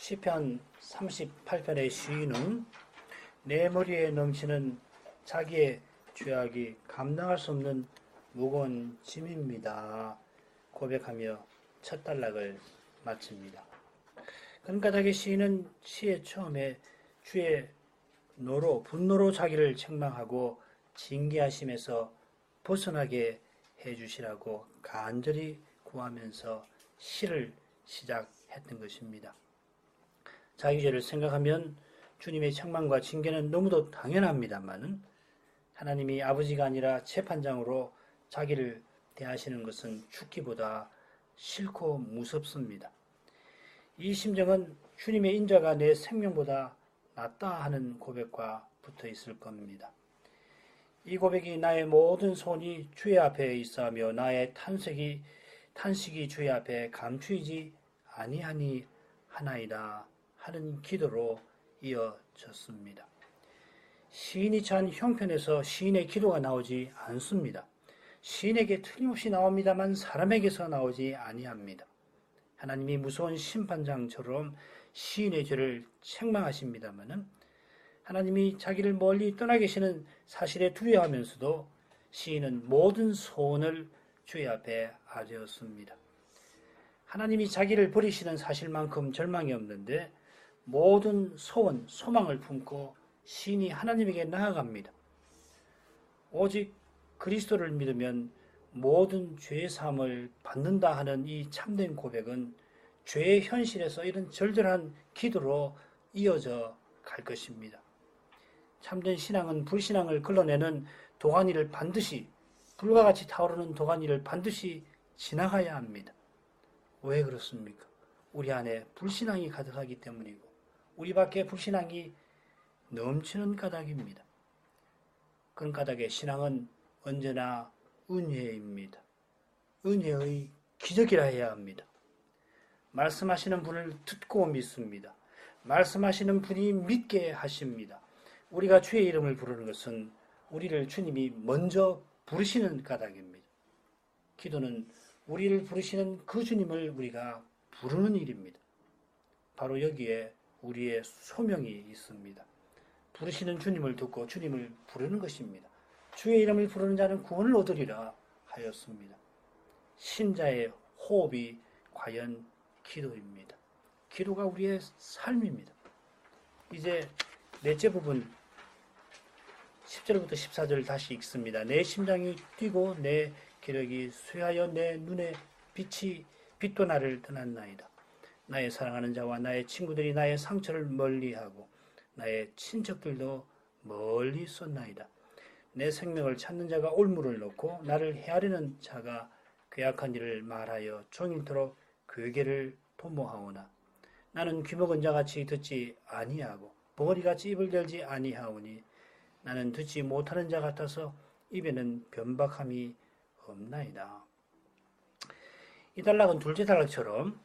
시편 38편의 시인은 내 머리에 넘치는 자기의 죄악이 감당할 수 없는 무거운 짐입니다. 고백하며 첫 단락을 마칩니다. 근가닥의 시인은 시의 처음에 주의 분노로 자기를 책망하고 징계하심에서 벗어나게 해주시라고 간절히 구하면서 시를 시작했던 것입니다. 자기 죄를 생각하면 주님의 책망과 징계는 너무도 당연합니다만 하나님이 아버지가 아니라 재판장으로 자기를 대하시는 것은 죽기보다 싫고 무섭습니다. 이 심정은 주님의 인자가 내 생명보다 낫다 하는 고백과 붙어 있을 겁니다. 이 고백이 나의 모든 소원이 주의 앞에 있어하며 나의 탄식이 주의 앞에 감추이지 아니하니 하나이다 하는 기도로 이어졌습니다. 시인이 처한 형편에서 시인의 기도가 나오지 않습니다. 시인에게 틀림없이 나옵니다만 사람에게서 나오지 아니합니다. 하나님이 무서운 심판장처럼 시인의 죄를 책망하십니다만 하나님이 자기를 멀리 떠나 계시는 사실에 두려워하면서도 시인은 모든 소원을 주의 앞에 아뢰었습니다. 하나님이 자기를 버리시는 사실만큼 절망이 없는데 모든 소원, 소망을 품고 시인이 하나님에게 나아갑니다. 오직 그리스도를 믿으면 모든 죄의 사함을 받는다 하는 이 참된 고백은 죄의 현실에서 이런 절절한 기도로 이어져 갈 것입니다. 참된 신앙은 불신앙을 걸러내는 도가니를 반드시, 불과 같이 타오르는 도가니를 반드시 지나가야 합니다. 왜 그렇습니까? 우리 안에 불신앙이 가득하기 때문이고 우리 밖에 불신앙이 넘치는 까닭입니다. 그런 까닭의 신앙은 언제나 은혜입니다. 은혜의 기적이라 해야 합니다. 말씀하시는 분을 듣고 믿습니다. 말씀하시는 분이 믿게 하십니다. 우리가 주의 이름을 부르는 것은 우리를 주님이 먼저 부르시는 까닭입니다. 기도는 우리를 부르시는 그 주님을 우리가 부르는 일입니다. 바로 여기에 우리의 소명이 있습니다. 부르시는 주님을 듣고 주님을 부르는 것입니다. 주의 이름을 부르는 자는 구원을 얻으리라 하였습니다. 신자의 호흡이 과연 기도입니다. 기도가 우리의 삶입니다. 이제 넷째 부분 10절부터 14절 다시 읽습니다. 내 심장이 뛰고 내 기력이 쇠하여 내 눈에 빛도 나를 떠났나이다. 나의 사랑하는 자와 나의 친구들이 나의 상처를 멀리하고 나의 친척들도 멀리 쏜나이다. 내 생명을 찾는 자가 올무를 놓고 나를 헤아리는 자가 괴악한 일을 말하여 종일토록 괴계를 도모하오나 나는 귀먹은 자같이 듣지 아니하고 벙어리같이 입을 열지 아니하오니 나는 듣지 못하는 자 같아서 입에는 변박함이 없나이다. 이 단락은 둘째 단락처럼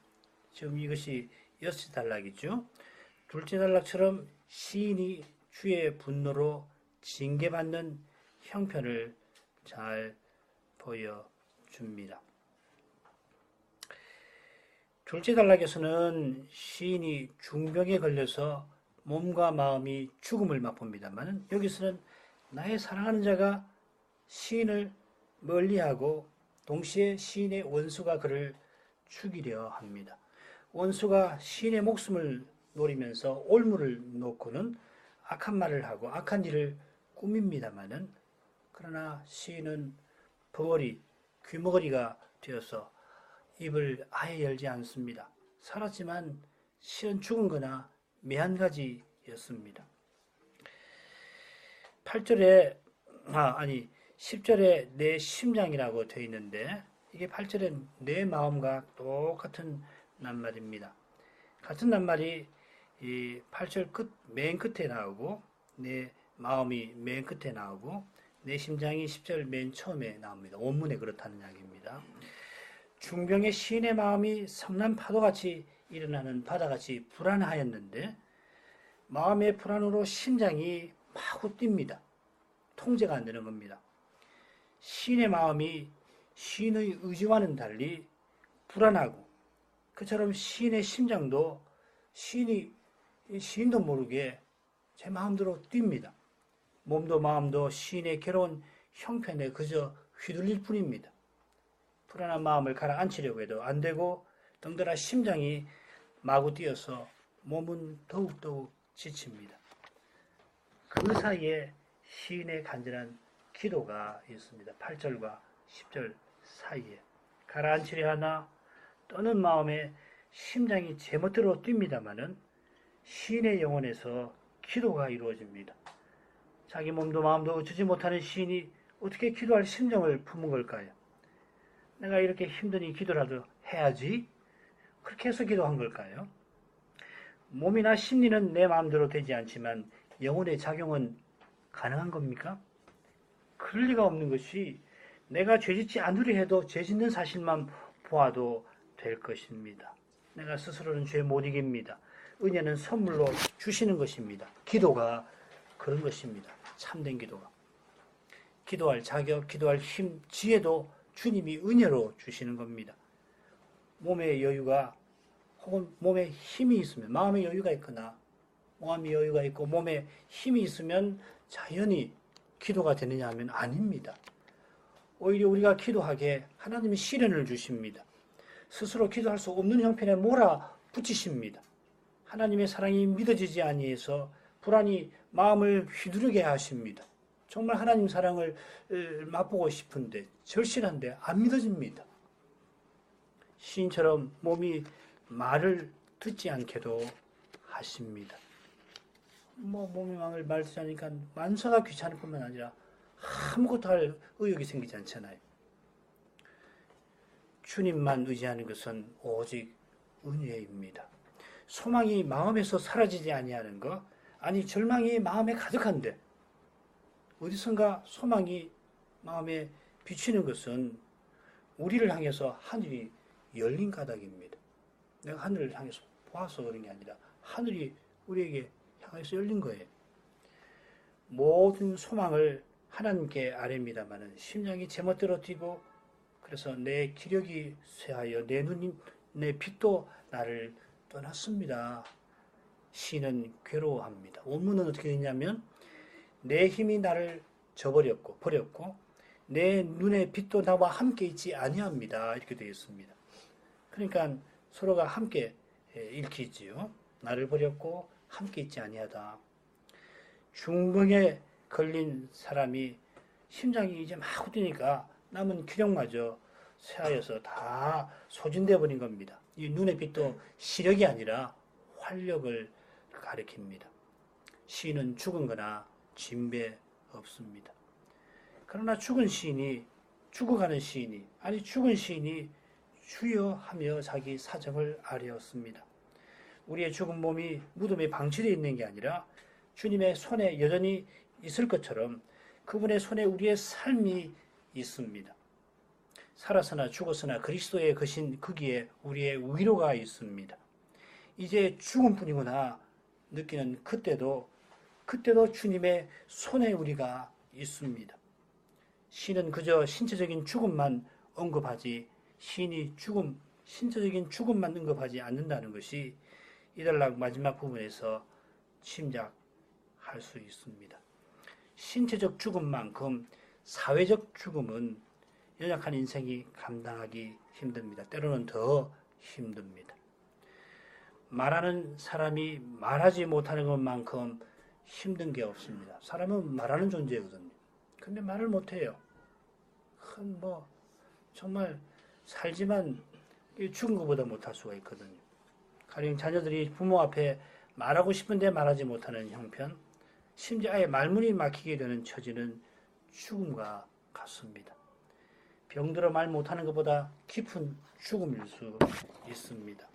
지금 이것이 여섯 단락이죠. 둘째 단락처럼 시인이 주의 분노로 징계받는 형편을 잘 보여줍니다. 둘째 단락에서는 시인이 중병에 걸려서 몸과 마음이 죽음을 맛봅니다만 여기서는 나의 사랑하는 자가 시인을 멀리하고 동시에 시인의 원수가 그를 죽이려 합니다. 원수가 시인의 목숨을 노리면서 올무를 놓고는 악한 말을 하고 악한 일을 꾸밉니다마는 그러나 시인은 귀머거리가 되어서 입을 아예 열지 않습니다. 살았지만 실은 죽은 거나 매한가지였습니다. 10절에 내 심장이라고 되어 있는데 이게 8절에 내 마음과 똑같은 낱말입니다. 같은 낱말이 이 8절 맨 끝에 나오고 내 마음이 맨 끝에 나오고 내 심장이 10절 맨 처음에 나옵니다. 원문에 그렇다는 이야기입니다. 중병의 시인의 마음이 성난 파도같이 일어나는 바다같이 불안하였는데 마음의 불안으로 심장이 마구 뜁니다. 통제가 안 되는 겁니다. 시인의 마음이 시인의 의지와는 달리 불안하고 그처럼 시인의 심장도 시인도 모르게 제 마음대로 뜁니다. 몸도 마음도 시인의 괴로운 형편에 그저 휘둘릴 뿐입니다. 불안한 마음을 가라앉히려고 해도 안 되고 덩달아 심장이 마구 뛰어서 몸은 더욱더욱 지칩니다. 그 사이에 시인의 간절한 기도가 있습니다. 8절과 10절 사이에 가라앉히려 하나 떠는 마음에 심장이 제멋대로 뜁니다마는 시인의 영혼에서 기도가 이루어집니다. 자기 몸도 마음도 어쩌지 못하는 시인이 어떻게 기도할 심정을 품은 걸까요? 내가 이렇게 힘드니 기도라도 해야지. 그렇게 해서 기도한 걸까요? 몸이나 심리는 내 마음대로 되지 않지만 영혼의 작용은 가능한 겁니까? 그럴 리가 없는 것이 내가 죄짓지 않으려 해도 죄짓는 사실만 보아도 될 것입니다. 내가 스스로는 죄 못 이깁니다. 은혜는 선물로 주시는 것입니다. 기도가 그런 것입니다. 참된 기도가. 기도할 자격, 기도할 힘, 지혜도 주님이 은혜로 주시는 겁니다. 몸의 여유가 혹은 몸에 힘이 있으면, 마음의 여유가 있거나 마음의 여유가 있고 몸에 힘이 있으면 자연히 기도가 되느냐 하면 아닙니다. 오히려 우리가 기도하게 하나님이 시련을 주십니다. 스스로 기도할 수 없는 형편에 몰아붙이십니다. 하나님의 사랑이 믿어지지 아니해서 불안이 마음을 휘두르게 하십니다. 정말 하나님 사랑을 맛보고 싶은데 절실한데 안 믿어집니다. 시인처럼 몸이 말을 듣지 않게도 하십니다. 몸이 말 듣지 않으니까 만사가 귀찮을 뿐만 아니라 아무것도 할 의욕이 생기지 않잖아요. 주님만 의지하는 것은 오직 은혜입니다. 소망이 마음에서 사라지지 아니하는 것, 아니 절망이 마음에 가득한데 어디선가 소망이 마음에 비치는 것은 우리를 향해서 하늘이 열린 가닥입니다. 내가 하늘을 향해서 보아서 그런 게 아니라 하늘이 우리에게 향해서 열린 거예요. 모든 소망을 하나님께 아뢰입니다마는 심장이 제멋대로 뛰고 그래서 내 기력이 쇠하여 내 빛도 나를 떠났습니다. 시는 괴로워합니다. 원문은 어떻게 되냐면 내 힘이 나를 버렸고 내 눈의 빛도 나와 함께 있지 아니합니다. 이렇게 되어 있습니다. 그러니까 서로가 함께 읽히지요. 나를 버렸고 함께 있지 아니하다. 중병에 걸린 사람이 심장이 이제 막 뛰니까 남은 기력마저 쇠하여서 다 소진되어 버린 겁니다. 이 눈의 빛도 시력이 아니라 활력을 가리킵니다. 시인은 죽은 거나 진배 없습니다. 그러나 죽어가는 시인이 죽은 시인이 주여 하며 자기 사정을 아뢰었습니다. 우리의 죽은 몸이 무덤에 방치되어 있는 게 아니라 주님의 손에 여전히 있을 것처럼 그분의 손에 우리의 삶이 있습니다. 살았으나 죽었으나 그리스도의 거신 거기에 우리의 위로가 있습니다. 이제 죽음뿐이구나 느끼는 그때도 주님의 손에 우리가 있습니다. 시는 그저 신체적인 죽음만 언급하지 신체적인 죽음만 언급하지 않는다는 것이 이달락 마지막 부분에서 짐작할 수 있습니다. 신체적 죽음만큼 사회적 죽음은 연약한 인생이 감당하기 힘듭니다. 때로는 더 힘듭니다. 말하는 사람이 말하지 못하는 것만큼 힘든 게 없습니다. 사람은 말하는 존재거든요. 근데 말을 못해요. 정말 살지만 죽은 것보다 못할 수가 있거든요. 가령 자녀들이 부모 앞에 말하고 싶은데 말하지 못하는 형편, 심지어 아예 말문이 막히게 되는 처지는 죽음과 같습니다. 병들어 말 못하는 것보다 깊은 죽음일 수 있습니다.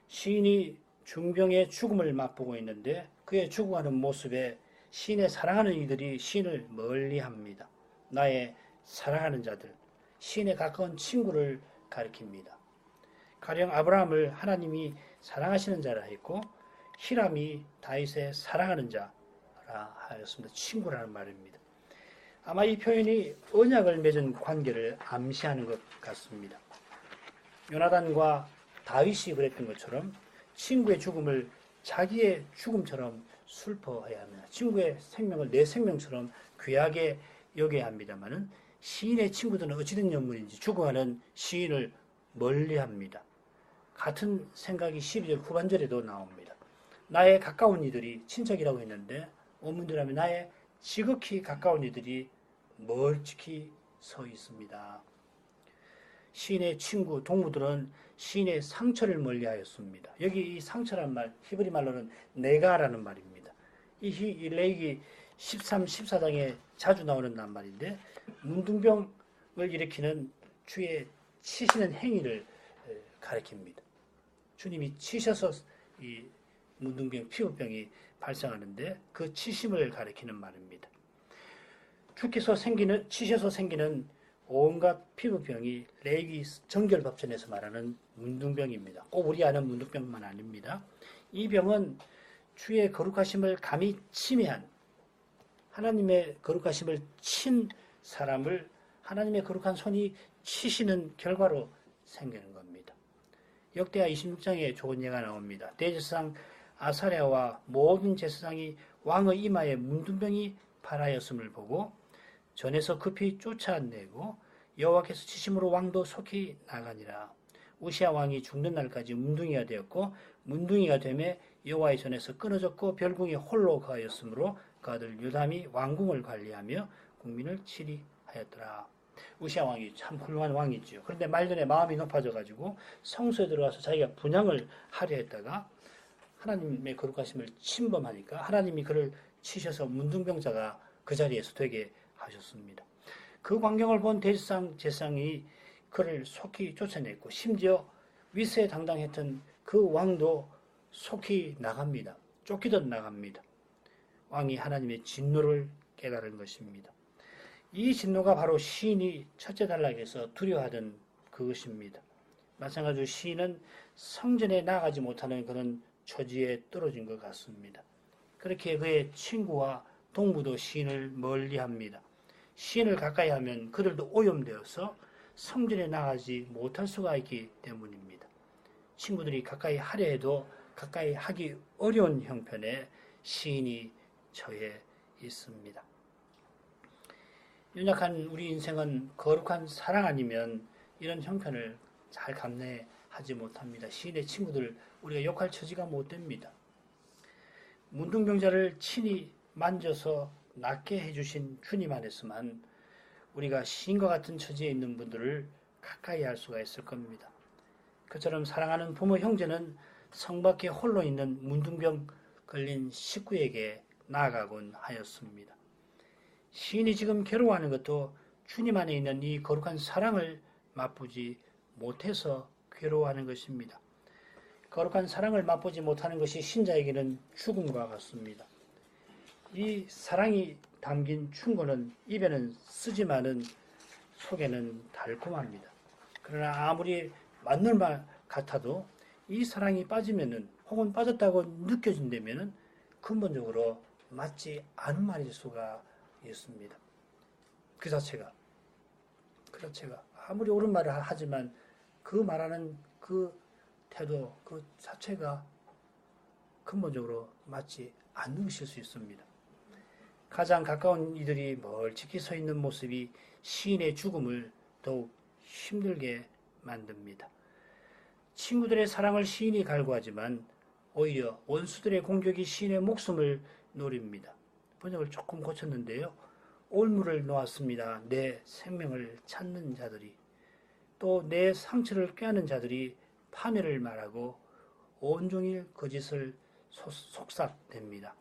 시인이 중병의 죽음을 맛보고 있는데 그의 죽어가는 모습에 시인의 사랑하는 이들이 시인을 멀리합니다. 나의 사랑하는 자들, 시인의 가까운 친구를 가리킵니다. 가령 아브라함을 하나님이 사랑하시는 자라 했고 히람이 다윗의 사랑하는 자라 하였습니다. 친구라는 말입니다. 아마 이 표현이 언약을 맺은 관계를 암시하는 것 같습니다. 요나단과 다윗이 그랬던 것처럼 친구의 죽음을 자기의 죽음처럼 슬퍼해야 합니다. 친구의 생명을 내 생명처럼 귀하게 여겨야 합니다만은 시인의 친구들은 어찌된 nhân 물인지 죽어가는 시인을 멀리합니다. 같은 생각이 12절 후반절에도 나옵니다. 나의 가까운 이들이 친척이라고 했는데 원문대로 나의 지극히 가까운 이들이 멀찍이 서 있습니다. 시인의 친구, 동무들은 시인의 상처를 멀리하였습니다. 여기 이 상처란 말, 히브리 말로는 네가라는 말입니다. 이 레위기 13, 14장에 자주 나오는 낱말인데 문둥병을 일으키는 주의 치시는 행위를 가리킵니다. 주님이 치셔서 이 문둥병, 피부병이 발생하는데 그 치심을 가리키는 말입니다. 주께서 치셔서 생기는 온갖 피부병이 레위기 정결법전에서 말하는 문둥병입니다. 꼭 우리 아는 문둥병만 아닙니다. 이 병은 주의 거룩하심을 감히 침해한 하나님의 거룩하심을 친 사람을 하나님의 거룩한 손이 치시는 결과로 생기는 겁니다. 역대하 26장에 좋은 예가 나옵니다. 대제사장 아사랴와 모든 제사장이 왕의 이마에 문둥병이 발하였음을 보고 전에서 급히 쫓아내고 여호와께서 치심으로 왕도 속히 나가니라. 우시야 왕이 죽는 날까지 문둥이가 되었고 문둥이가 되매 여호와의 손에서 끊어졌고 별궁에 홀로 거하였으므로 그 아들 요담이 왕궁을 관리하며 국민을 치리하였더라. 우시야 왕이 참 훌륭한 왕이지요. 그런데 말년에 마음이 높아져가지고 성소에 들어가서 자기가 분향을 하려 했다가 하나님의 거룩하심을 침범하니까 하나님이 그를 치셔서 문둥병자가 그 자리에서 되게 하셨습니다. 그 광경을 본 대제사장 제사장이 그를 속히 쫓아냈고 심지어 위세당당했던 그 왕도 속히 나갑니다. 쫓기듯 나갑니다. 왕이 하나님의 진노를 깨달은 것입니다. 이 진노가 바로 시인이 첫째 단락에서 두려워하던 그것입니다. 마찬가지로 시인은 성전에 나가지 못하는 그런 처지에 떨어진 것 같습니다. 그렇게 그의 친구와 동무도 시인을 멀리합니다. 시인을 가까이 하면 그들도 오염되어서 성전에 나가지 못할 수가 있기 때문입니다. 친구들이 가까이 하려 해도 가까이 하기 어려운 형편에 시인이 처해 있습니다. 연약한 우리 인생은 거룩한 사랑 아니면 이런 형편을 잘 감내하지 못합니다. 시인의 친구들 우리가 욕할 처지가 못 됩니다. 문둥병자를 친히 만져서 낫게 해주신 주님 안에서만 우리가 시인과 같은 처지에 있는 분들을 가까이 할 수가 있을 겁니다. 그처럼 사랑하는 부모 형제는 성 밖에 홀로 있는 문둥병 걸린 식구에게 나아가곤 하였습니다. 시인이 지금 괴로워하는 것도 주님 안에 있는 이 거룩한 사랑을 맛보지 못해서 괴로워하는 것입니다. 거룩한 사랑을 맛보지 못하는 것이 신자에게는 죽음과 같습니다. 이 사랑이 담긴 충고는 입에는 쓰지만은 속에는 달콤합니다. 그러나 아무리 맞는 말 같아도 이 사랑이 빠지면은 혹은 빠졌다고 느껴진다면은 근본적으로 맞지 않은 말일 수가 있습니다. 그 자체가 아무리 옳은 말을 하지만 그 말하는 그 태도 그 자체가 근본적으로 맞지 않는 것일 수 있습니다. 가장 가까운 이들이 멀찍이 서 있는 모습이 시인의 죽음을 더욱 힘들게 만듭니다. 친구들의 사랑을 시인이 갈구하지만 오히려 원수들의 공격이 시인의 목숨을 노립니다. 번역을 조금 고쳤는데요. 올무를 놓았습니다. 내 생명을 찾는 자들이 또 내 상처를 꾀하는 자들이 파멸을 말하고 온종일 거짓을 속삭댑니다.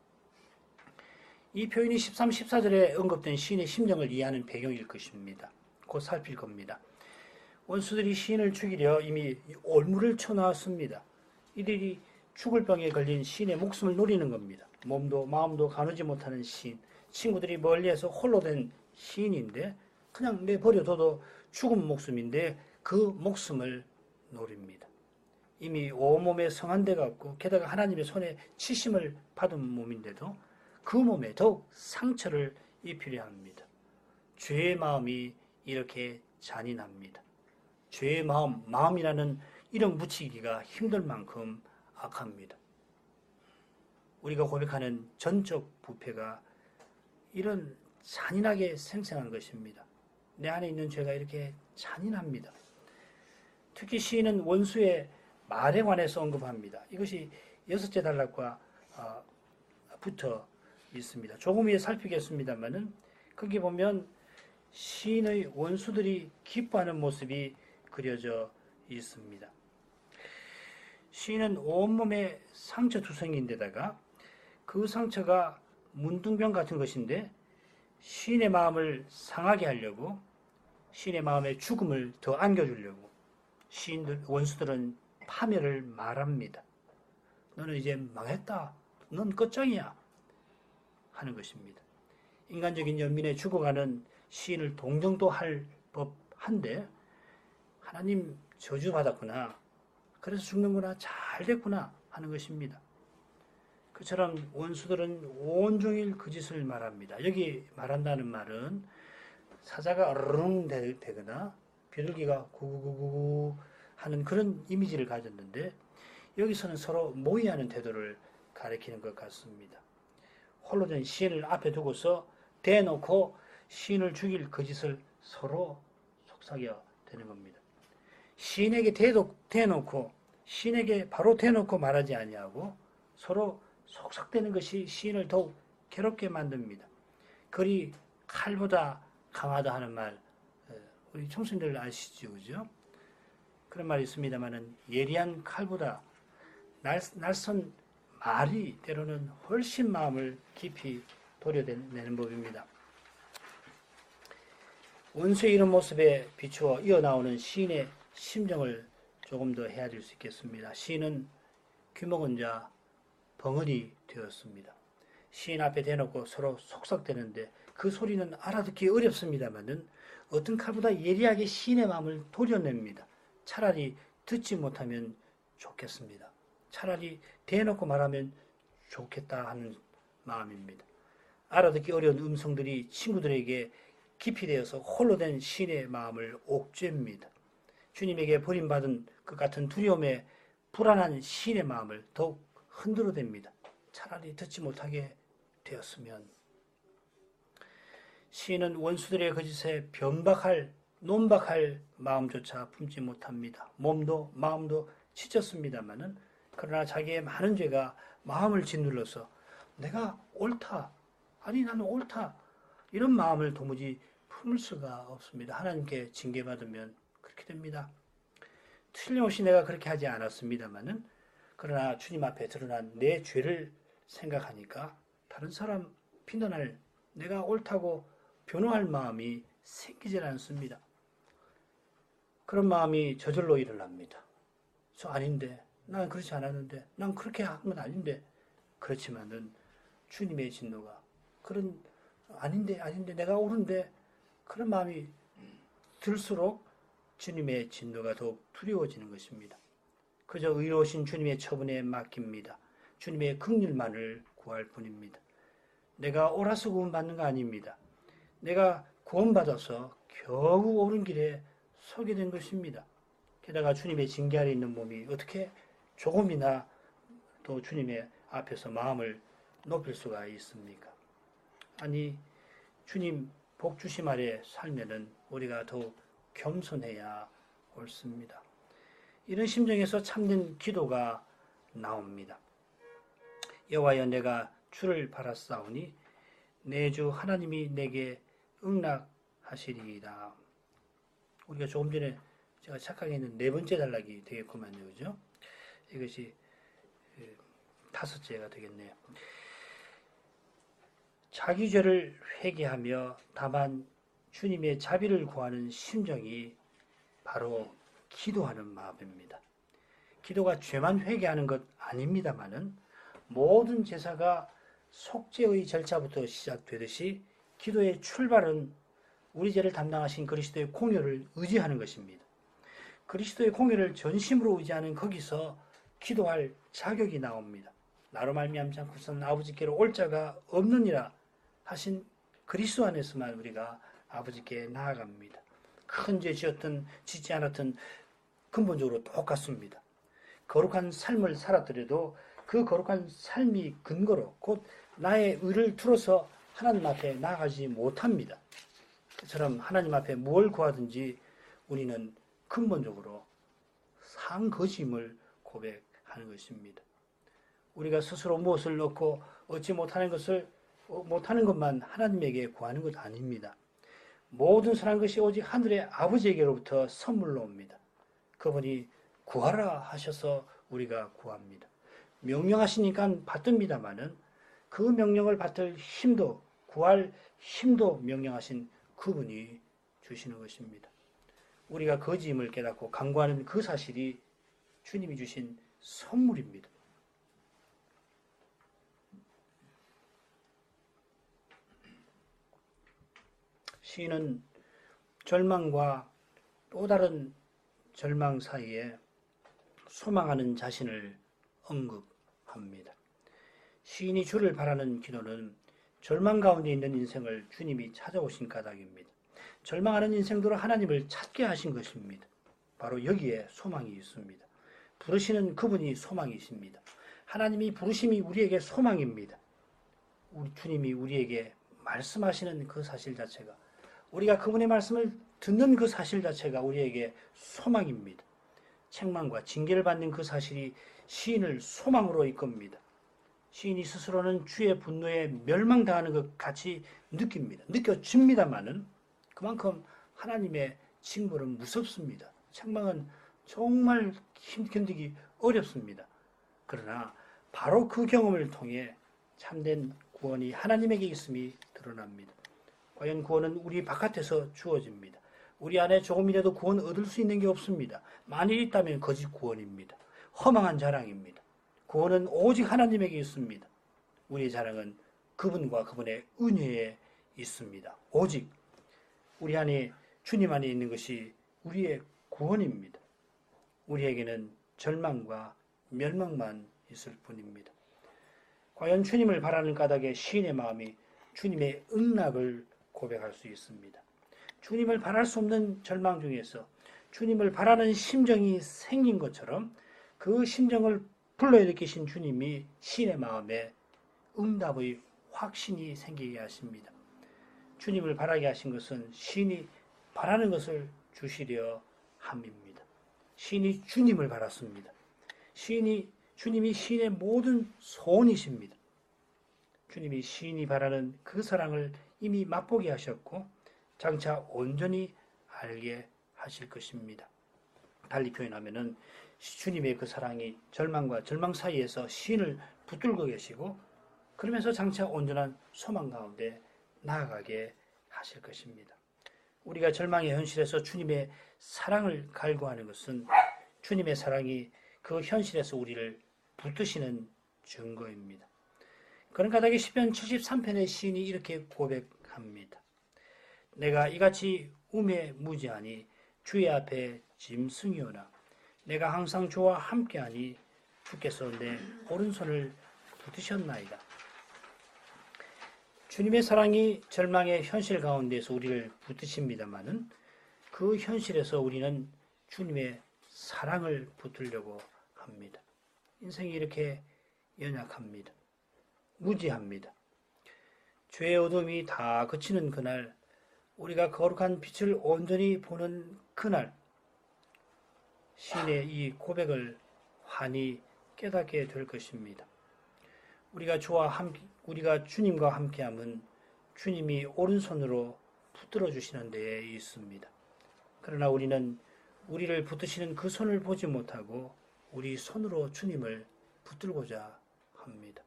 이 표현이 13, 14절에 언급된 시인의 심정을 이해하는 배경일 것입니다. 곧 살필 겁니다. 원수들이 시인을 죽이려 이미 올무를 쳐놓았습니다. 이들이 죽을 병에 걸린 시인의 목숨을 노리는 겁니다. 몸도 마음도 가누지 못하는 시인, 친구들이 멀리에서 홀로 된 시인인데 그냥 내버려둬도 죽은 목숨인데 그 목숨을 노립니다. 이미 온몸에 성한 데가 없고 게다가 하나님의 손에 치심을 받은 몸인데도 그 몸에 더욱 상처를 입히려 합니다. 죄의 마음이 이렇게 잔인합니다. 죄의 마음이라는 이름 붙이기가 힘들 만큼 악합니다. 우리가 고백하는 전적 부패가 이런 잔인하게 생생한 것입니다. 내 안에 있는 죄가 이렇게 잔인합니다. 특히 시인은 원수의 말에 관해서 언급합니다. 이것이 6째 단락과 붙어 있습니다. 조금 위에 살피겠습니다만은 거기 보면 시인의 원수들이 기뻐하는 모습이 그려져 있습니다. 시인은 온몸에 상처 투성이인데다가 그 상처가 문둥병 같은 것인데 시인의 마음을 상하게 하려고 시인의 마음에 죽음을 더 안겨주려고 원수들은 파멸을 말합니다. 너는 이제 망했다. 넌 끝장이야. 하는 것입니다. 인간적인 연민에 죽어가는 시인을 동정도 할 법한데 하나님 저주받았구나. 그래서 죽는구나. 잘 됐구나. 하는 것입니다. 그처럼 원수들은 온종일 그 짓을 말합니다. 여기 말한다는 말은 사자가 어르릉 되거나 비둘기가 구구구구 하는 그런 이미지를 가졌는데 여기서는 서로 모의하는 태도를 가리키는 것 같습니다. 홀로 된 시인을 앞에 두고서 대놓고 시인을 죽일 그 짓을 서로 속삭여 대는 겁니다. 시인에게 대놓고 시인에게 바로 대놓고 말하지 아니하고 서로 속삭대는 것이 시인을 더욱 괴롭게 만듭니다. 글이 칼보다 강하다 하는 말 우리 청소년들 아시죠? 그죠? 그런 말이 있습니다만은 예리한 칼보다 날선 말이 때로는 훨씬 마음을 깊이 도려내는 법입니다. 원수의 이런 모습에 비추어 이어나오는 시인의 심정을 조금 더 헤아릴 수 있겠습니다. 시인은 귀먹은 자 벙어리 되었습니다. 시인 앞에 대놓고 서로 속삭대는데 그 소리는 알아듣기 어렵습니다만은 어떤 칼보다 예리하게 시인의 마음을 도려냅니다. 차라리 듣지 못하면 좋겠습니다. 차라리 대놓고 말하면 좋겠다 하는 마음입니다. 알아듣기 어려운 음성들이 친구들에게 깊이 되어서 홀로 된 시인의 마음을 옥죄입니다. 주님에게 버림받은 것 같은 두려움에 불안한 시인의 마음을 더욱 흔들어댑니다. 차라리 듣지 못하게 되었으면. 시인은 원수들의 거짓에 논박할 마음조차 품지 못합니다. 몸도 마음도 지쳤습니다마는 그러나 자기의 많은 죄가 마음을 짓눌러서 내가 옳다. 아니 나는 옳다. 이런 마음을 도무지 품을 수가 없습니다. 하나님께 징계받으면 그렇게 됩니다. 틀림없이 내가 그렇게 하지 않았습니다마는 그러나 주님 앞에 드러난 내 죄를 생각하니까 다른 사람 비난할 내가 옳다고 변호할 마음이 생기질 않습니다. 그런 마음이 저절로 일어납니다. 저 아닌데, 난 그렇지 않았는데, 난 그렇게 한 건 아닌데, 그렇지만은 주님의 진노가 그런 아닌데 내가 옳은데 그런 마음이 들수록 주님의 진노가 더욱 두려워지는 것입니다. 그저 의로우신 주님의 처분에 맡깁니다. 주님의 긍휼만을 구할 뿐입니다. 내가 옳아서 구원받는 거 아닙니다. 내가 구원받아서 겨우 옳은 길에 서게 된 것입니다. 게다가 주님의 징계 아래 있는 몸이 어떻게 조금이나 또 주님의 앞에서 마음을 높일 수가 있습니까? 아니 주님 복 주심 아래 살면은 우리가 더욱 겸손해야 옳습니다. 이런 심정에서 참된 기도가 나옵니다. 여호와여 내가 주를 바라싸우니 내 주 하나님이 내게 응낙하시리이다. 우리가 조금 전에 제가 착각해 있는 4번째 단락이 되겠구만요. 그죠? 이것이 5째가 되겠네요. 자기 죄를 회개하며 다만 주님의 자비를 구하는 심정이 바로 기도하는 마음입니다. 기도가 죄만 회개하는 것 아닙니다만은 모든 제사가 속죄의 절차부터 시작되듯이 기도의 출발은 우리 죄를 담당하신 그리스도의 공효를 의지하는 것입니다. 그리스도의 공효를 전심으로 의지하는 거기서 기도할 자격이 나옵니다. 나로 말미암지 않고서는 아버지께로 올 자가 없느니라 하신 그리스도 안에서만 우리가 아버지께 나아갑니다. 큰 죄 지었든 짓지 않았든 근본적으로 똑같습니다. 거룩한 삶을 살았더라도 그 거룩한 삶이 근거로 곧 나의 의를 들어서 하나님 앞에 나아가지 못합니다. 그처럼 하나님 앞에 뭘 구하든지 우리는 근본적으로 상거짐을 고백하는 것입니다. 우리가 스스로 무엇을 넣고 얻지 못하는 것만 하나님에게 구하는 것 아닙니다. 모든 선한 것이 오직 하늘의 아버지에게로부터 선물로 옵니다. 그분이 구하라 하셔서 우리가 구합니다. 명령하시니까 받듭니다마는 그 명령을 받을 힘도 구할 힘도 명령하신 그분이 주시는 것입니다. 우리가 거짓임을 깨닫고 간구하는 그 사실이 주님이 주신 선물입니다. 시인은 절망과 또 다른 절망 사이에 소망하는 자신을 언급합니다. 시인이 주를 바라는 기도는 절망 가운데 있는 인생을 주님이 찾아오신 까닭입니다. 절망하는 인생들로 하나님을 찾게 하신 것입니다. 바로 여기에 소망이 있습니다. 부르시는 그분이 소망이십니다. 하나님이 부르심이 우리에게 소망입니다. 주님이 우리에게 말씀하시는 그 사실 자체가, 우리가 그분의 말씀을 듣는 그 사실 자체가 우리에게 소망입니다. 책망과 징계를 받는 그 사실이 시인을 소망으로 이끕니다. 시인이 스스로는 주의 분노에 멸망당하는 것 같이 느낍니다. 느껴집니다마는 그만큼 하나님의 징벌은 무섭습니다. 책망은 정말 견디기 어렵습니다. 그러나 바로 그 경험을 통해 참된 구원이 하나님에게 있음이 드러납니다. 과연 구원은 우리 바깥에서 주어집니다. 우리 안에 조금이라도 구원 얻을 수 있는 게 없습니다. 만일 있다면 거짓 구원입니다. 허망한 자랑입니다. 구원은 오직 하나님에게 있습니다. 우리의 자랑은 그분과 그분의 은혜에 있습니다. 오직 우리 안에 주님 안에 있는 것이 우리의 구원입니다. 우리에게는 절망과 멸망만 있을 뿐입니다. 과연 주님을 바라는 까닭에 시인의 마음이 주님의 응락을 고백할 수 있습니다. 주님을 바랄 수 없는 절망 중에서 주님을 바라는 심정이 생긴 것처럼 그 심정을 불러일으키신 주님이 시인의 마음에 응답의 확신이 생기게 하십니다. 주님을 바라게 하신 것은 시인이 바라는 것을 주시려 함입니다. 시인이 주님을 바랐습니다. 주님이 시인의 모든 소원이십니다. 주님이 시인이 바라는 그 사랑을 이미 맛보게 하셨고 장차 온전히 알게 하실 것입니다. 달리 표현하면은 주님의 그 사랑이 절망과 절망 사이에서 시인을 붙들고 계시고 그러면서 장차 온전한 소망 가운데 나아가게 하실 것입니다. 우리가 절망의 현실에서 주님의 사랑을 갈구하는 것은 주님의 사랑이 그 현실에서 우리를 붙드시는 증거입니다. 그런 까닭에 시편 73편의 시인이 이렇게 고백합니다. 내가 이같이 우매 무지하니 주의 앞에 짐승이오나 내가 항상 주와 함께하니 주께서 내 오른손을 붙드셨나이다. 주님의 사랑이 절망의 현실 가운데서 우리를 붙드십니다마는 그 현실에서 우리는 주님의 사랑을 붙들려고 합니다. 인생이 이렇게 연약합니다. 무지합니다. 죄의 어둠이 다 그치는 그날, 우리가 거룩한 빛을 온전히 보는 그날, 시인의 이 고백을 환히 깨닫게 될 것입니다. 우리가 주님과 함께함은 주님이 오른손으로 붙들어 주시는 데에 있습니다. 그러나 우리는 우리를 붙드시는 그 손을 보지 못하고 우리 손으로 주님을 붙들고자 합니다.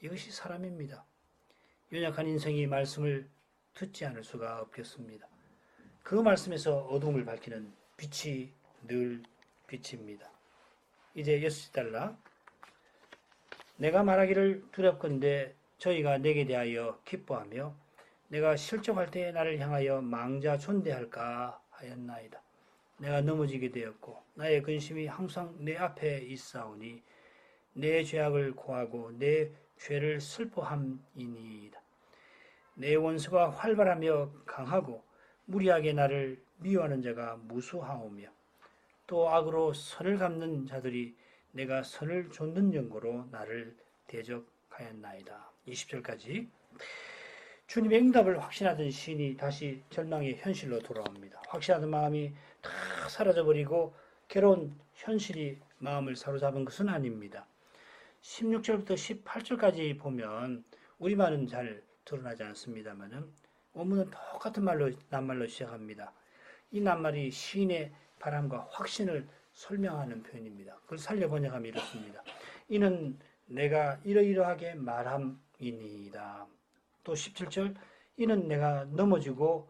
이것이 사람입니다. 연약한 인생이 말씀을 듣지 않을 수가 없겠습니다. 그 말씀에서 어둠을 밝히는 빛이 늘 빛입니다. 이제 6달러. 내가 말하기를 두렵건대 저희가 내게 대하여 기뻐하며 내가 실족할 때 나를 향하여 망자 존대할까 하였나이다. 내가 넘어지게 되었고 나의 근심이 항상 내 앞에 있사오니 내 죄악을 고하고 내 죄를 슬퍼함이니이다. 내 원수가 활발하며 강하고 무리하게 나를 미워하는 자가 무수하오며 또 악으로 선을 갚는 자들이 내가 선을 좇는 연고로 나를 대적하였나이다. 20절까지 주님의 응답을 확신하던 시인이 다시 절망의 현실로 돌아옵니다. 확신하던 마음이 다 사라져버리고 괴로운 현실이 마음을 사로잡은 것은 아닙니다. 16절부터 18절까지 보면 우리말은 잘 드러나지 않습니다만 원문은 똑같은 말로 낱말로 시작합니다. 이 낱말이 시인의 바람과 확신을 설명하는 표현입니다. 그걸 살려 번역하면 이렇습니다. 이는 내가 이러이러하게 말함이니이다. 또 17절 이는 내가 넘어지고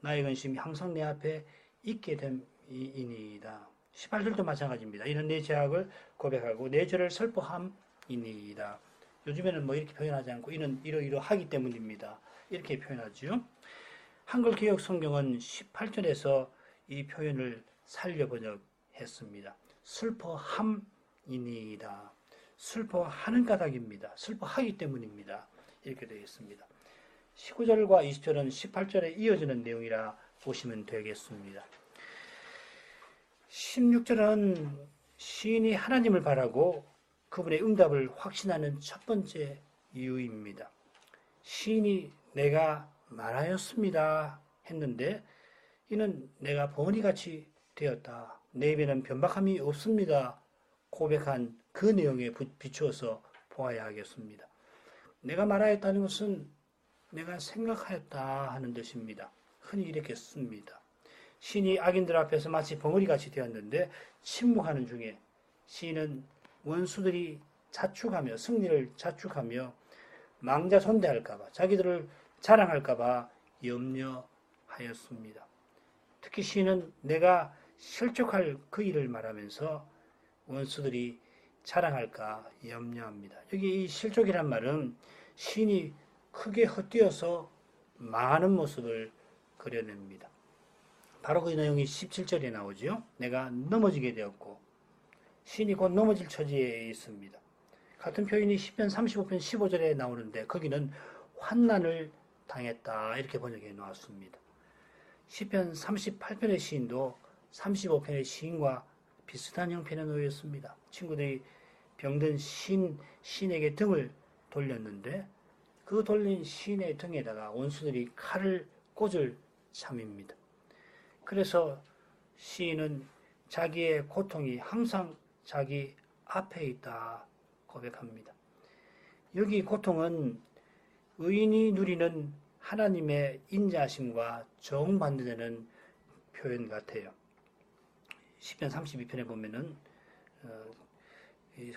나의 근심이 항상 내 앞에 있게 됨이니이다. 18절도 마찬가지입니다. 이는 내 죄악을 고백하고 내 죄를 슬퍼함이니이다. 요즘에는 뭐 이렇게 표현하지 않고 이는 이러이러하기 때문입니다. 이렇게 표현하죠. 한글 개역 성경은 18절에서 이 표현을 살려 번역했습니다. 슬퍼함이니이다. 슬퍼하는 까닭입니다. 슬퍼하기 때문입니다. 이렇게 되어 있습니다. 19절과 20절은 18절에 이어지는 내용이라 보시면 되겠습니다. 16절은 시인이 하나님을 바라고 그분의 응답을 확신하는 첫 번째 이유입니다. 시인이 내가 말하였습니다 했는데 이는 내가 번이같이 되었다. 내 입에는 변박함이 없습니다. 고백한 그 내용에 비추어서 보아야 하겠습니다. 내가 말하였다는 것은 내가 생각하였다 하는 뜻입니다. 흔히 이렇게 씁니다. 시인이 악인들 앞에서 마치 벙어리같이 되었는데 침묵하는 중에 시인은 원수들이 자축하며 승리를 자축하며 망자손대할까봐 자기들을 자랑할까봐 염려하였습니다. 특히 시인은 내가 실족할 그 일을 말하면서 원수들이 자랑할까 염려합니다. 여기 이 실족이란 말은 시인이 크게 헛뛰어서 망하는 모습을 그려냅니다. 바로 그 내용이 17절에 나오죠. 내가 넘어지게 되었고 시인이 곧 넘어질 처지에 있습니다. 같은 표현이 시편 35편 15절에 나오는데 거기는 환난을 당했다 이렇게 번역해 놓았습니다. 시편 38편의 시인도 35편의 시인과 비슷한 형편에 놓였습니다. 친구들이 병든 시인에게 등을 돌렸는데 그 돌린 시인의 등에다가 원수들이 칼을 꽂을 참입니다. 그래서 시인은 자기의 고통이 항상 자기 앞에 있다 고백합니다. 여기 고통은 의인이 누리는 하나님의 인자하심과 정반대되는 표현 같아요. 시편 32편에 보면은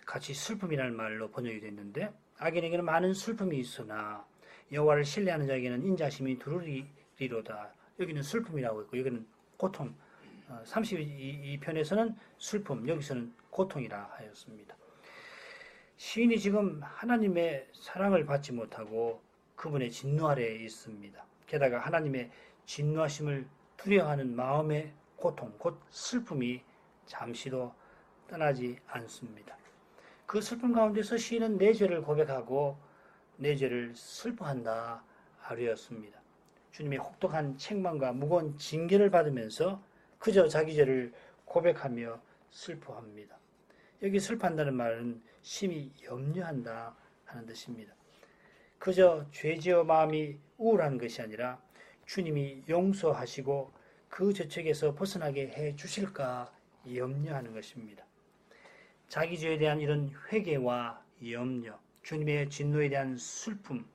같이 슬픔이라는 말로 번역이 됐는데 악인에게는 많은 슬픔이 있으나 여호와를 신뢰하는 자에게는 인자하심이 두루리로다. 여기는 슬픔이라고 했고 여기는 고통. 32편에서는 슬픔, 여기서는 고통이라 하였습니다. 시인이 지금 하나님의 사랑을 받지 못하고 그분의 진노 아래에 있습니다. 게다가 하나님의 진노하심을 두려워하는 마음의 고통, 곧 슬픔이 잠시도 떠나지 않습니다. 그 슬픔 가운데서 시인은 내 죄를 고백하고 내 죄를 슬퍼한다 하루였습니다. 주님의 혹독한 책망과 무거운 징계를 받으면서 그저 자기 죄를 고백하며 슬퍼합니다. 여기 슬퍼한다는 말은 심히 염려한다 하는 뜻입니다. 그저 죄지어 마음이 우울한 것이 아니라 주님이 용서하시고 그 죄책에서 벗어나게 해 주실까 염려하는 것입니다. 자기 죄에 대한 이런 회개와 염려, 주님의 진노에 대한 슬픔,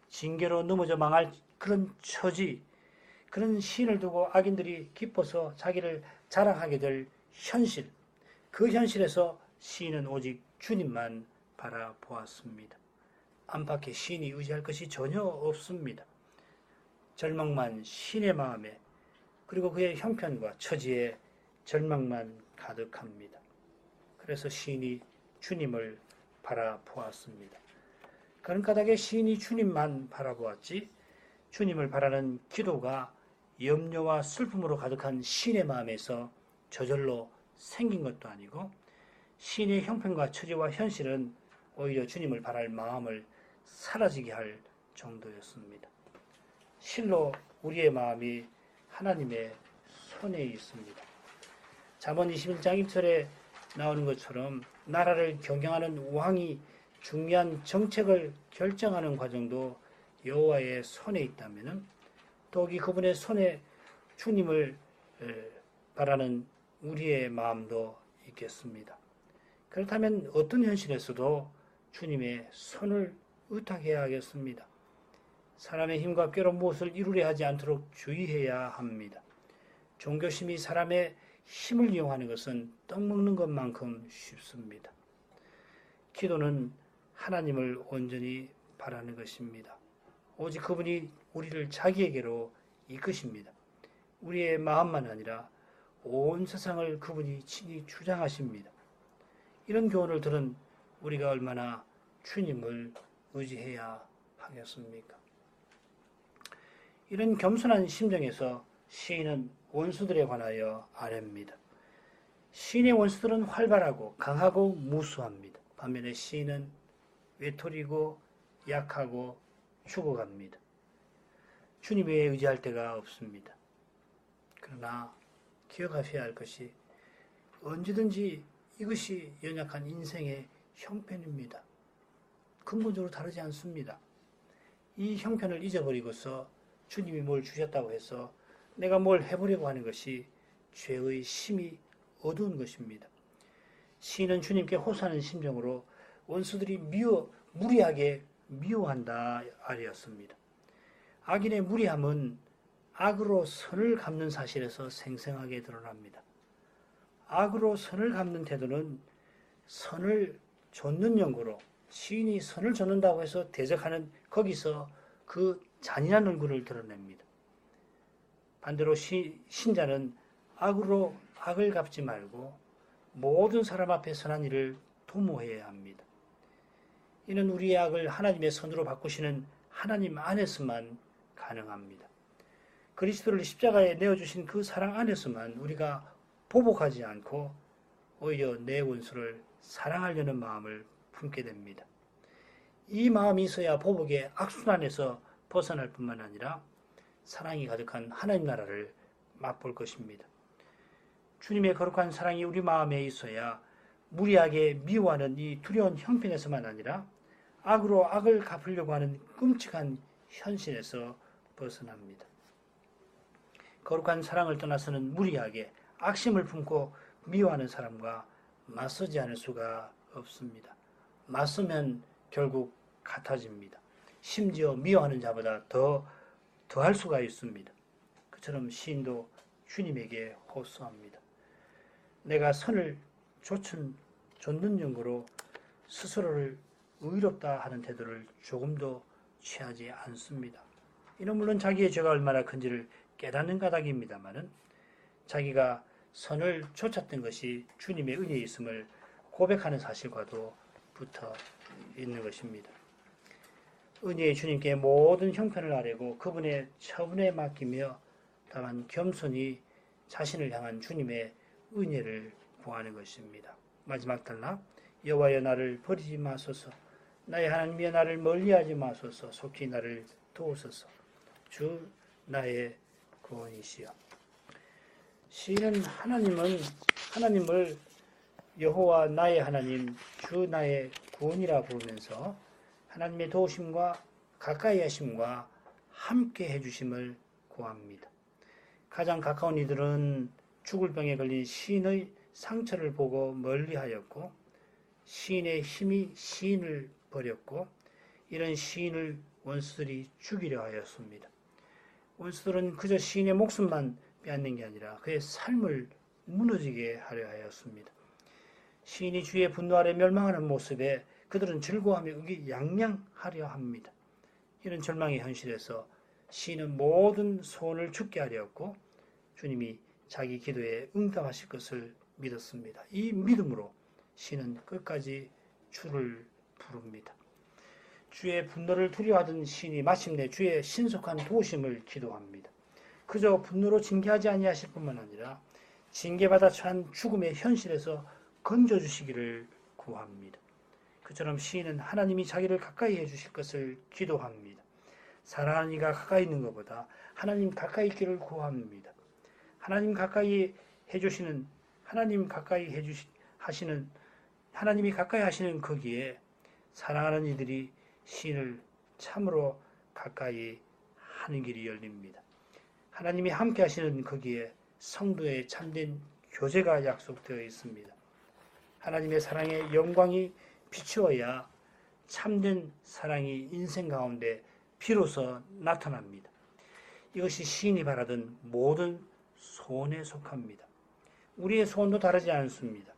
징계로 넘어져 망할 그런 처지, 그런 시인을 두고 악인들이 기뻐서 자기를 자랑하게 될 현실, 그 현실에서 시인은 오직 주님만 바라보았습니다. 안팎에 시인이 의지할 것이 전혀 없습니다. 절망만 시인의 마음에 그리고 그의 형편과 처지에 절망만 가득합니다. 그래서 시인이 주님을 바라보았습니다. 그런 까닭에 시인이 주님만 바라보았지 주님을 바라는 기도가 염려와 슬픔으로 가득한 시인의 마음에서 저절로 생긴 것도 아니고 시인의 형편과 처지와 현실은 오히려 주님을 바랄 마음을 사라지게 할 정도였습니다. 실로 우리의 마음이 하나님의 손에 있습니다. 잠언 21장 1절에 나오는 것처럼 나라를 경영하는 왕이 중요한 정책을 결정하는 과정도 여호와의 손에 있다면은 더욱이 그분의 손에 주님을 바라는 우리의 마음도 있겠습니다. 그렇다면 어떤 현실에서도 주님의 손을 의탁해야 하겠습니다. 사람의 힘과 꾀로 무엇을 이루려 하지 않도록 주의해야 합니다. 종교심이 사람의 힘을 이용하는 것은 떡 먹는 것만큼 쉽습니다. 기도는 하나님을 온전히 바라는 것입니다. 오직 그분이 우리를 자기에게로 이끄십니다. 우리의 마음만 아니라 온 세상을 그분이 친히 주장하십니다. 이런 교훈을 들은 우리가 얼마나 주님을 의지해야 하겠습니까? 이런 겸손한 심정에서 시인은 원수들에 관하여 아뢰입니다. 시인의 원수들은 활발하고 강하고 무수합니다. 반면에 시인은 외톨이고 약하고 죽어갑니다. 주님에 의지할 데가 없습니다. 그러나 기억하셔야 할 것이 언제든지 이것이 연약한 인생의 형편입니다. 근본적으로 다르지 않습니다. 이 형편을 잊어버리고서 주님이 뭘 주셨다고 해서 내가 뭘 해보려고 하는 것이 죄의 심이 어두운 것입니다. 시인은 주님께 호소하는 심정으로 원수들이 무리하게 미워한다 아뢰었습니다. 악인의 무리함은 악으로 선을 갚는 사실에서 생생하게 드러납니다. 악으로 선을 갚는 태도는 선을 좇는 연고로 시인이 선을 좇는다고 해서 대적하는 거기서 그 잔인한 얼굴을 드러냅니다. 반대로 신자는 악으로 악을 갚지 말고 모든 사람 앞에 선한 일을 도모해야 합니다. 이는 우리의 악을 하나님의 선으로 바꾸시는 하나님 안에서만 가능합니다. 그리스도를 십자가에 내어주신 그 사랑 안에서만 우리가 보복하지 않고 오히려 내 원수를 사랑하려는 마음을 품게 됩니다. 이 마음이 있어야 보복의 악순환에서 벗어날 뿐만 아니라 사랑이 가득한 하나님 나라를 맛볼 것입니다. 주님의 거룩한 사랑이 우리 마음에 있어야 무리하게 미워하는 이 두려운 형편에서만 아니라 악으로 악을 갚으려고 하는 끔찍한 현실에서 벗어납니다. 거룩한 사랑을 떠나서는 무리하게 악심을 품고 미워하는 사람과 맞서지 않을 수가 없습니다. 맞서면 결국 같아집니다. 심지어 미워하는 자보다 더할 수가 있습니다. 그처럼 시인도 주님에게 호소합니다. 내가 선을 좇는 연고로 스스로를 의롭다 하는 태도를 조금도 취하지 않습니다. 이는 물론 자기의 죄가 얼마나 큰지를 깨닫는 까닭입니다마는 자기가 선을 좇았던 것이 주님의 은혜에 있음을 고백하는 사실과도 붙어 있는 것입니다. 은혜의 주님께 모든 형편을 아뢰고 그분의 처분에 맡기며 다만 겸손히 자신을 향한 주님의 은혜를 구하는 것입니다. 마지막 단락, 여호와여 나를 버리지 마소서, 나의 하나님이여 나를 멀리하지 마소서, 속히 나를 도우소서, 주 나의 구원이시여. 시인은 하나님을 여호와 나의 하나님, 주 나의 구원이라 부르면서 하나님의 도우심과 가까이 하심과 함께 해주심을 구합니다. 가장 가까운 이들은 죽을 병에 걸린 시인의 상처를 보고 멀리하였고 시인의 힘이 시인을 버렸고 이런 시인을 원수들이 죽이려 하였습니다. 원수들은 그저 시인의 목숨만 빼앗는 게 아니라 그의 삶을 무너지게 하려 하였습니다. 시인이 주의 분노 아래 멸망하는 모습에 그들은 즐거워하며 의기양양하려 합니다. 이런 절망의 현실에서 시인은 모든 소원을 죽게 하려었고 주님이 자기 기도에 응답하실 것을 믿었습니다. 이 믿음으로 시인은 끝까지 주를 부릅니다. 주의 분노를 두려워하던 시인이 마침내 주의 신속한 도우심을 기도합니다. 그저 분노로 징계하지 아니하실 뿐만 아니라 징계받아 처한 죽음의 현실에서 건져주시기를 구합니다. 그처럼 시인은 하나님이 자기를 가까이 해주실 것을 기도합니다. 사랑하는 이가 가까이 있는 것보다 하나님 가까이 있기를 구합니다. 하나님 가까이 하시는 하나님이 가까이 하시는 거기에 사랑하는 이들이 시인을 참으로 가까이 하는 길이 열립니다. 하나님이 함께 하시는 거기에 성도의 참된 교제가 약속되어 있습니다. 하나님의 사랑의 영광이 비추어야 참된 사랑이 인생 가운데 비로소 나타납니다. 이것이 시인이 바라던 모든 소원에 속합니다. 우리의 소원도 다르지 않습니다.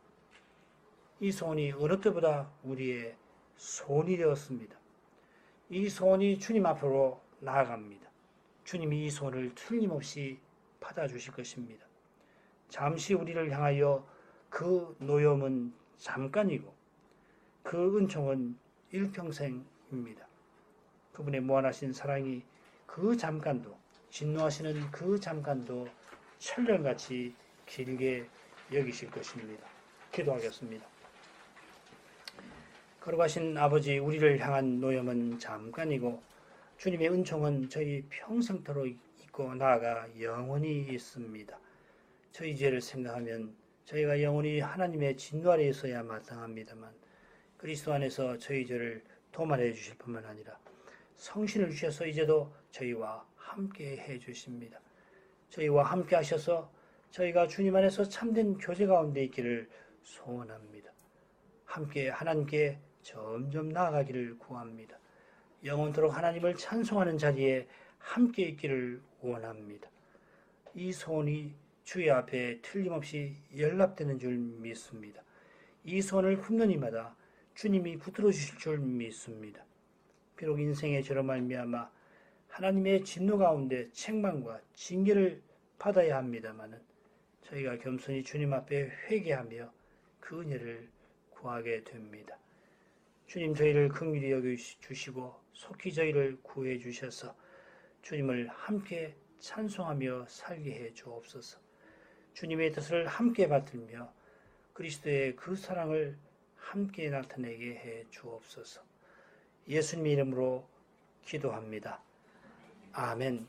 이 소원이 어느 때보다 우리의 소원이 되었습니다. 이 소원이 주님 앞으로 나아갑니다. 주님이 이 소원을 틀림없이 받아주실 것입니다. 잠시 우리를 향하여 그 노염은 잠깐이고 그 은총은 일평생입니다. 그분의 무한하신 사랑이 그 잠깐도, 진노하시는 그 잠깐도 천년같이 길게 여기실 것입니다. 기도하겠습니다. 거룩하신 아버지, 우리를 향한 노염은 잠깐이고 주님의 은총은 저희 평생토록 있고 나아가 영원히 있습니다. 저희 죄를 생각하면 저희가 영원히 하나님의 진노 아래에 있어야 마땅합니다만 그리스도 안에서 저희 죄를 도말해 주실 뿐만 아니라 성신을 주셔서 이제도 저희와 함께 해 주십니다. 저희와 함께 하셔서 저희가 주님 안에서 참된 교제 가운데 있기를 소원합니다. 함께 하나님께 점점 나아가기를 구합니다. 영원토록 하나님을 찬송하는 자리에 함께 있기를 원합니다. 이 소원이 주의 앞에 틀림없이 연락되는 줄 믿습니다. 이 소원을 품는 이마다 주님이 붙들어 주실 줄 믿습니다. 비록 인생의 죄로 말미암아 하나님의 진노 가운데 책망과 징계를 받아야 합니다마는 저희가 겸손히 주님 앞에 회개하며 그 은혜를 구하게 됩니다. 주님, 저희를 긍휼히 여겨주시고 속히 저희를 구해 주셔서 주님을 함께 찬송하며 살게 해 주옵소서. 주님의 뜻을 함께 받들며 그리스도의 그 사랑을 함께 나타내게 해 주옵소서. 예수님의 이름으로 기도합니다. 아멘.